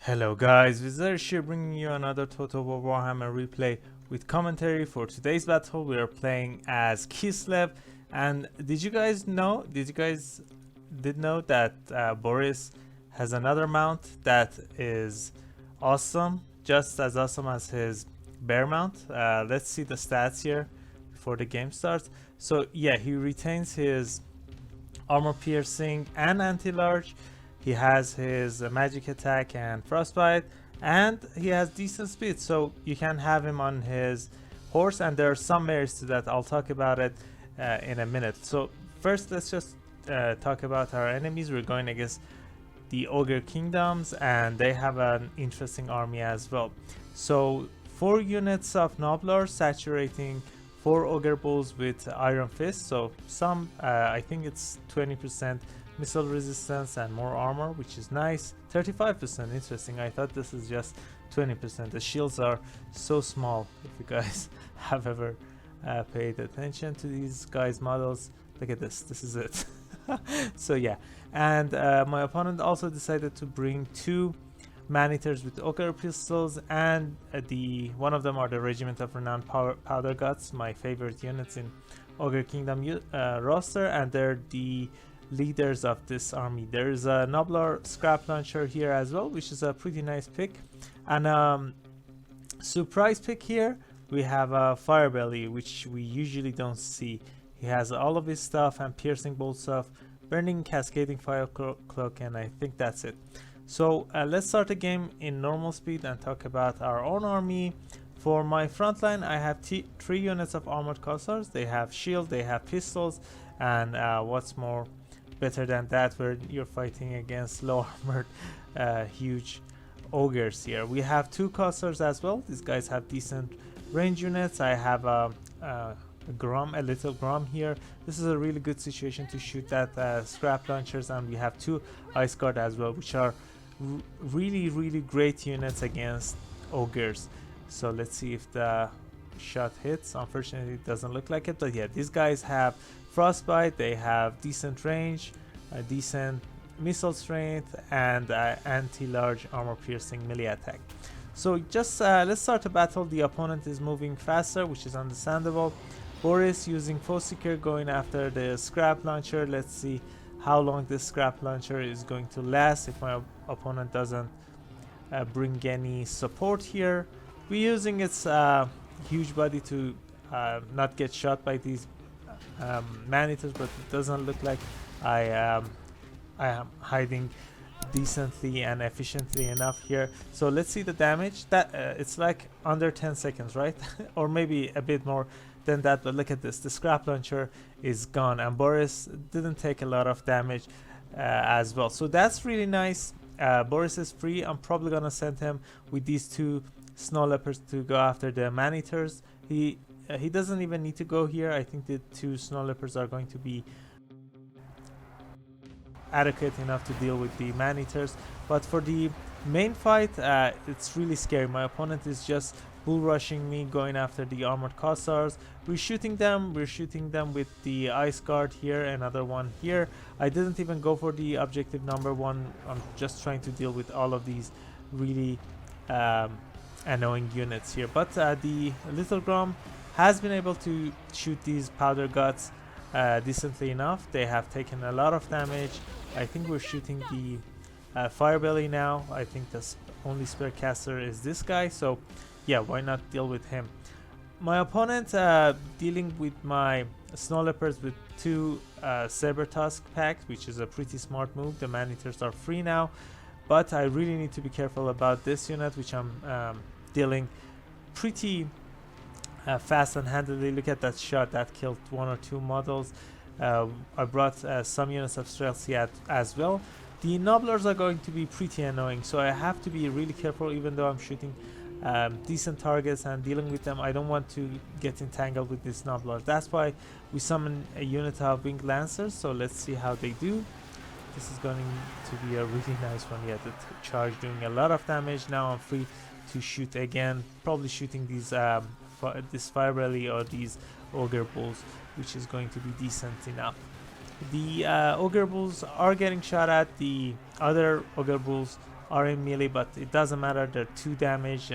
Hello guys, Wizard here bringing you another Total War Warhammer replay with commentary. For today's battle we are playing as Kislev, and did you guys know that Boris has another mount that is awesome, just as awesome as his bear mount. Let's see the stats here before the game starts. So yeah, he retains his armor piercing and anti-large. He has his magic attack and frostbite, and he has decent speed, so you can have him on his horse, and there are some merits to that. I'll talk about it in a minute. So first let's just talk about our enemies. We're going against the Ogre Kingdoms, and they have an interesting army as well. So 4 units of Noblars saturating 4 Ogre Bulls with Iron Fist, so some I think it's 20% missile resistance and more armor, which is nice. 35%, interesting. I thought this is just 20%. The shields are so small. If you guys have ever paid attention to these guys' models, look at this. This is it. So yeah, and my opponent also decided to bring 2 man-eaters with Ogre pistols, and one of them are the Regiment of Renowned Powder Guts, my favorite units in Ogre Kingdom roster, and they're the leaders of this army. There's a Noblar scrap launcher here as well, which is a pretty nice pick. And surprise pick here, we have a Firebelly, which we usually don't see. He has all of his stuff and piercing bolt stuff, burning cascading fire cloak, and I think that's it. So let's start the game in normal speed and talk about our own army. For my front line, I have 3 units of armored Cossars. They have shield, they have pistols, and what's more better than that where you're fighting against low armored huge ogres here. We have 2 Cossars as well. These guys have decent range units. I have a little Grom here. This is a really good situation to shoot at scrap launchers, and we have 2 Ice Guard as well, which are really great units against ogres. So let's see if the shot hits. Unfortunately it doesn't look like it, but yeah, these guys have frostbite, they have decent range, decent missile strength, and anti-large armor piercing melee attack. So just let's start the battle. The opponent is moving faster, which is understandable. Boris using Foe Seeker going after the scrap launcher. Let's see how long this scrap launcher is going to last if my opponent doesn't bring any support here. We're using its huge body to not get shot by these man-eaters, but it doesn't look like I am hiding decently and efficiently enough here. So let's see the damage. That it's like under 10 seconds, right? Or maybe a bit more than that, but look at this. The scrap launcher is gone, and Boris didn't take a lot of damage as well. So that's really nice. Boris is free. I'm probably gonna send him with these 2 snow leopards to go after the man-eaters. He doesn't even need to go here. I think the 2 snow leopards are going to be adequate enough to deal with the man-eaters. But for the main fight, it's really scary. My opponent is just bull rushing me, going after the armored Cossars. We're shooting them with the Ice Guard here, another one here. I didn't even go for the objective number 1. I'm just trying to deal with all of these really annoying units here. But the Little Grom has been able to shoot these powder guts decently enough. They have taken a lot of damage. I think we're shooting the Firebelly now. I think the only spare caster is this guy, so yeah, why not deal with him. My opponent dealing with my snow leopards with 2 saber tusk packs, which is a pretty smart move. The man-eaters are free now, but I really need to be careful about this unit, which I'm dealing pretty fast and handily. Look at that shot, that killed 1 or 2 models. I brought some units of stealth as well. The Noblars are going to be pretty annoying, so I have to be really careful. Even though I'm shooting decent targets and dealing with them, I don't want to get entangled with this Noblar. That's why we summon a unit of Winged Lancers. So let's see how they do. This is going to be a really nice one. Yeah, the charge doing a lot of damage. Now I'm free to shoot again, probably shooting these this Firebelly or these Ogre Bulls, which is going to be decent enough. The Ogre Bulls are getting shot at. The other Ogre Bulls are in melee, but it doesn't matter. They're 2 damage.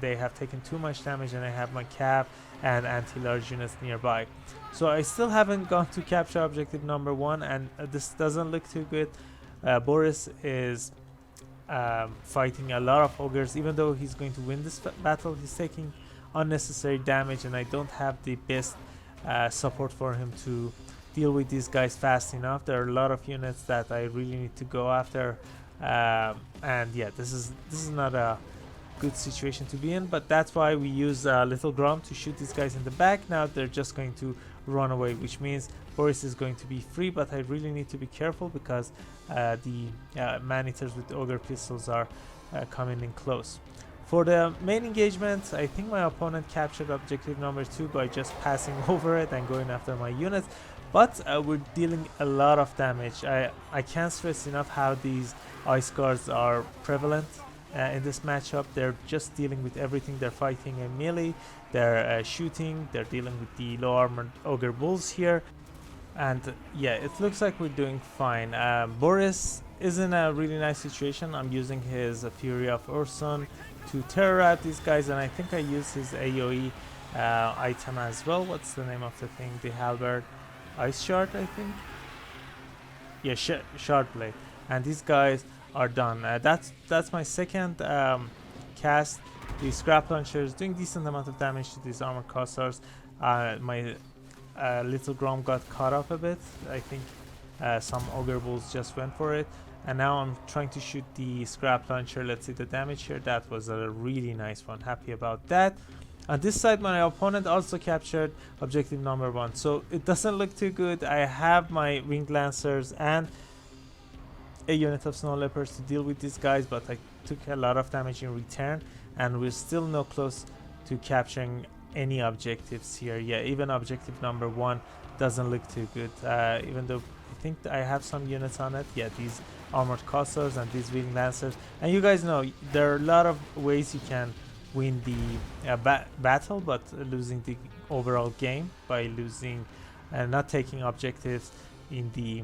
They have taken too much damage, and I have my cap and anti-large units nearby. So I still haven't gone to capture objective number 1, and this doesn't look too good. Boris is fighting a lot of ogres. Even though he's going to win this battle, he's taking unnecessary damage, and I don't have the best support for him to deal with these guys fast enough. There are a lot of units that I really need to go after, and yeah, this is not a good situation to be in, but that's why we use Little Grom to shoot these guys in the back. Now they're just going to run away, which means Boris is going to be free, but I really need to be careful because the man-eaters with Ogre pistols are coming in close. For the main engagement, I think my opponent captured objective number 2 by just passing over it and going after my units, but we're dealing a lot of damage. I can't stress enough how these ice guards are prevalent in this matchup. They're just dealing with everything. They're fighting a melee, they're shooting, they're dealing with the low armored ogre bulls here, and yeah, it looks like we're doing fine. Boris is in a really nice situation. I'm using his Fury of Ursun to terror out these guys, and I think I use his AoE item as well. What's the name of the thing? The halberd, ice shard, I think. Yeah, shard blade. And these guys are done. That's my second cast. The scrap launcher is doing decent amount of damage to these armored cursors. My Little Grom got caught up a bit. I think some ogre bulls just went for it, and now I'm trying to shoot the scrap launcher. Let's see the damage here. That was a really nice one. Happy about that. On this side, my opponent also captured objective number 1, so it doesn't look too good. I have my winged lancers and a unit of snow leopards to deal with these guys, but I took a lot of damage in return, and we're still no close to capturing any objectives here. Yeah, even objective number 1 doesn't look too good, even though I think I have some units on it. Yeah, these armored cursors and these winged lancers, and you guys know there are a lot of ways you can win the battle, but losing the overall game by losing not taking objectives in the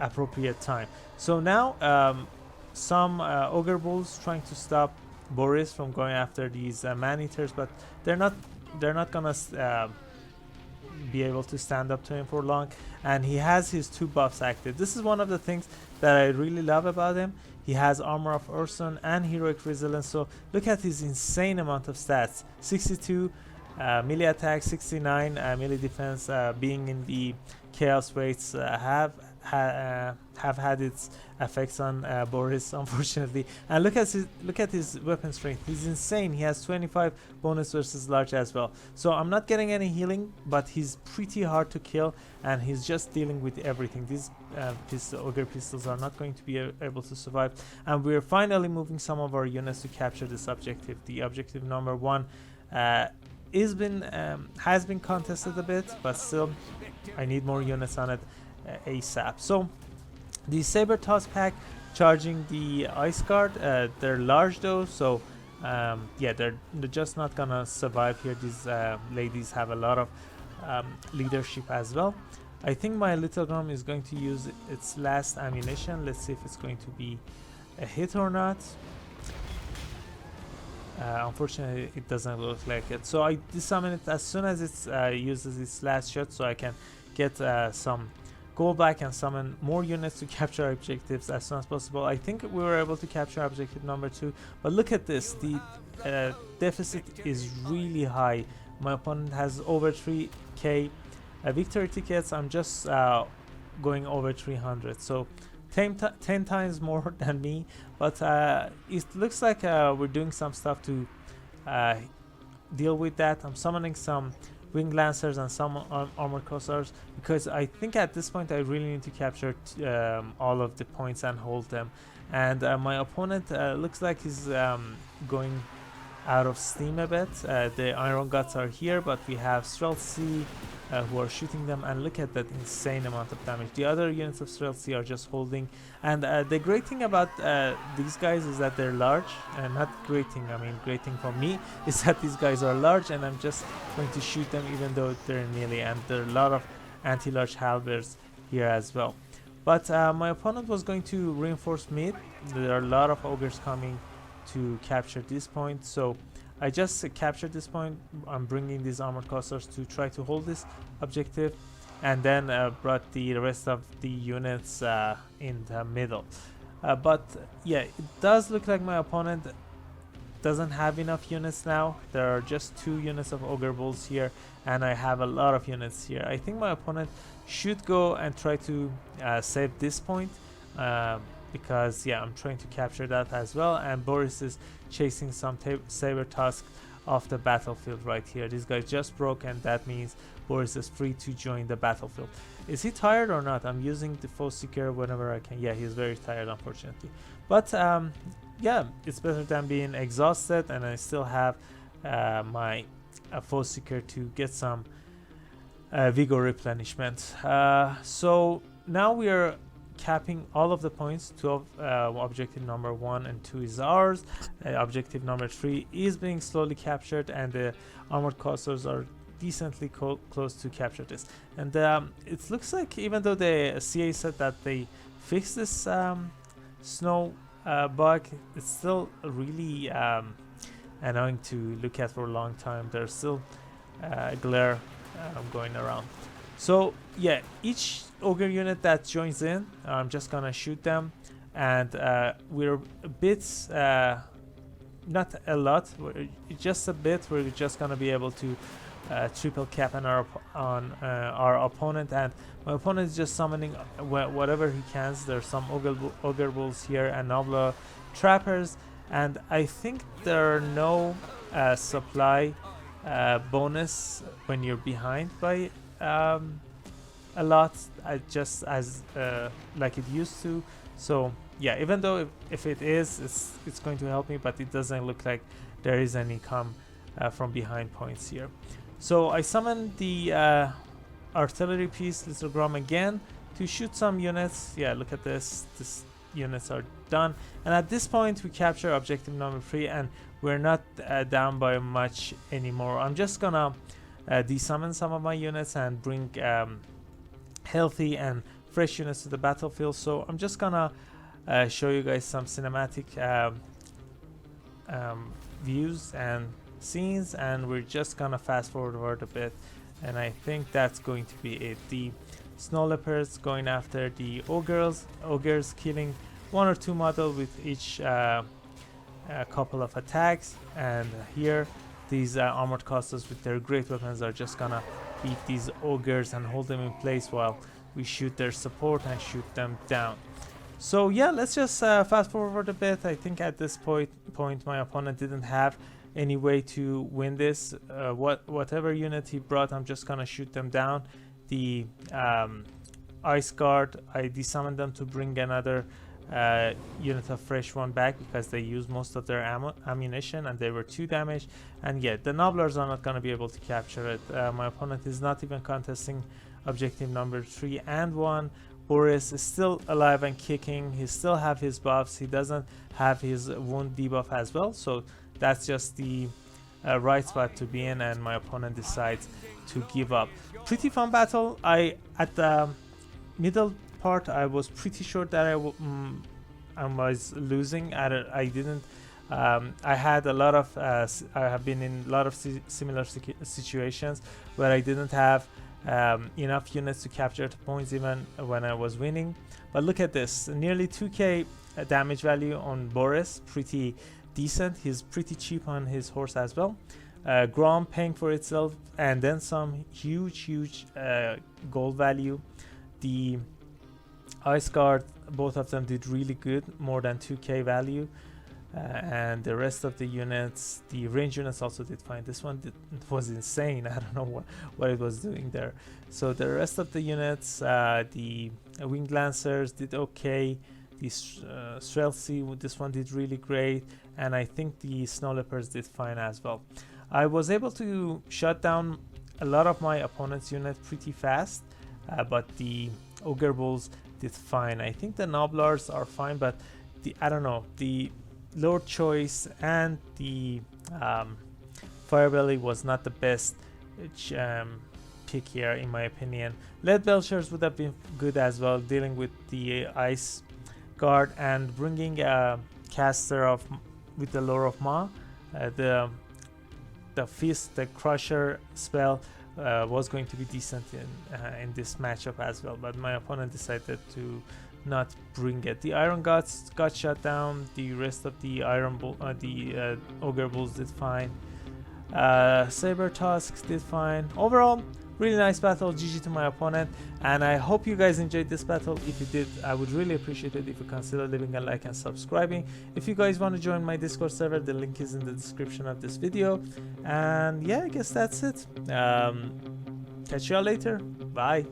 appropriate time. So now some ogre bulls trying to stop Boris from going after these man-eaters, but they're not gonna be able to stand up to him for long, and he has his 2 buffs active. This is one of the things that I really love about him. He has Armor of Ursun and Heroic Resilience, so look at his insane amount of stats. 62 melee attack, 69 melee defense. Being in the chaos weights have had its effects on Boris, unfortunately. And look at his weapon strength. He's insane. He has 25 bonus versus large as well. So I'm not getting any healing, but he's pretty hard to kill, and he's just dealing with everything. These ogre pistols are not going to be able to survive, and we're finally moving some of our units to capture this objective. The objective number 1 has been contested a bit, but still I need more units on it ASAP. So the saber toss pack charging the ice guard, they're large though, so yeah, they're just not gonna survive here. These ladies have a lot of leadership as well. I think my Little Grom is going to use its last ammunition. Let's see if it's going to be a hit or not. Unfortunately, it doesn't look like it, so I disarm it as soon as it uses its last shot, so I can get some go back and summon more units to capture objectives as soon as possible. I think we were able to capture objective number 2, but look at this. The deficit is really high. My opponent has over 3k victory tickets. I'm just going over 300, so 10 times more than me, but it looks like we're doing some stuff to deal with that. I'm summoning some winged lancers and some armored cursors, because I think at this point I really need to capture all of the points and hold them. And my opponent looks like he's going out of steam a bit. The Iron Guts are here, but we have Streltsy who are shooting them, and look at that insane amount of damage. The other units of Streltsy are just holding, and the great thing about these guys is that they're large. Not great thing, I mean great thing for me is that these guys are large, and I'm just going to shoot them even though they're in melee, and there are a lot of anti-large halberds here as well. But my opponent was going to reinforce mid. There are a lot of ogres coming to capture this point, so I just captured this point. I'm bringing these armored casters to try to hold this objective, and then brought the rest of the units in the middle. But yeah, it does look like my opponent doesn't have enough units now. There are just 2 units of ogre bulls here, and I have a lot of units here. I think my opponent should go and try to save this point, because yeah, I'm trying to capture that as well, and Boris is chasing some saber tusk off the battlefield right here. This guy just broke, and that means Boris is free to join the battlefield. Is he tired or not? I'm using the foe seeker whenever I can. Yeah, he's very tired, unfortunately, but yeah, it's better than being exhausted, and I still have my foe seeker to get some vigor replenishment. So now we are capping all of the points. 12 objective number 1 and 2 is ours. Objective number 3 is being slowly captured, and the armored casters are decently close to capture this. And it looks like, even though the CA said that they fixed this snow bug, it's still really annoying to look at for a long time. There's still glare going around. So yeah, each ogre unit that joins in, I'm just gonna shoot them, and we're a bit, not a lot, just a bit. We're just gonna be able to triple cap on our opponent, and my opponent is just summoning whatever he can. There's some ogre bulls here and nobler trappers, and I think there are no supply bonus when you're behind by a lot, just as like it used to. So yeah, even though if it is, it's going to help me, but it doesn't look like there is any come from behind points here. So I summoned the artillery piece lithogram again to shoot some units. Yeah, look at this. These units are done, and at this point we capture objective number 3, and we're not down by much anymore. I'm just gonna desummon some of my units and bring healthy and fresh units to the battlefield. So I'm just gonna show you guys some cinematic views and scenes, and we're just gonna fast forward a bit, and I think that's going to be it. The snow leopards going after the ogres, killing 1 or 2 model with each couple of attacks, and here these armored casters with their great weapons are just gonna beat these ogres and hold them in place while we shoot their support and shoot them down. So yeah, let's just fast forward a bit. I think at this point my opponent didn't have any way to win this. Whatever unit he brought, I'm just gonna shoot them down. The ice guard, I desummoned them to bring another unit of fresh one back, because they used most of their ammunition and they were 2 damage. And yet the nobblers are not going to be able to capture it. My opponent is not even contesting objective number 3 and 1. Boris is still alive and kicking. He still have his buffs. He doesn't have his wound debuff as well, so that's just the right spot to be in, and my opponent decides to give up. Pretty fun battle. At the middle part, I was pretty sure that I was losing. I didn't. I had a lot of. I have been in a lot of similar situations where I didn't have enough units to capture the points even when I was winning. But look at this, nearly 2k damage value on Boris. Pretty decent. He's pretty cheap on his horse as well. Grom paying for itself, and then some huge gold value. The Ice Guard, both of them did really good, more than 2k value, and the rest of the units, the range units also did fine. This one was insane. I don't know what it was doing there. So the rest of the units, the Winged Lancers did okay. The Streltsy, this one did really great, and I think the Snow Leopards did fine as well. I was able to shut down a lot of my opponent's units pretty fast, but the Ogre Bulls did fine. I think the Nobblers are fine, but I don't know, the Lord Choice and the Firebelly was not the best pick here, in my opinion. Lead Belchers would have been good as well, dealing with the ice guard and bringing a caster of with the lore of Ma. The Fist, the Crusher spell was going to be decent in this matchup as well, but my opponent decided to not bring it. The Iron Guts got shut down. The rest of the Ogre Bulls did fine. Saber Tusks did fine. Overall, really nice battle. GG to my opponent, and I hope you guys enjoyed this battle. If you did, I would really appreciate it if you consider leaving a like and subscribing. If you guys want to join my Discord server, the link is in the description of this video. And yeah, I guess that's it. Catch y'all later. Bye.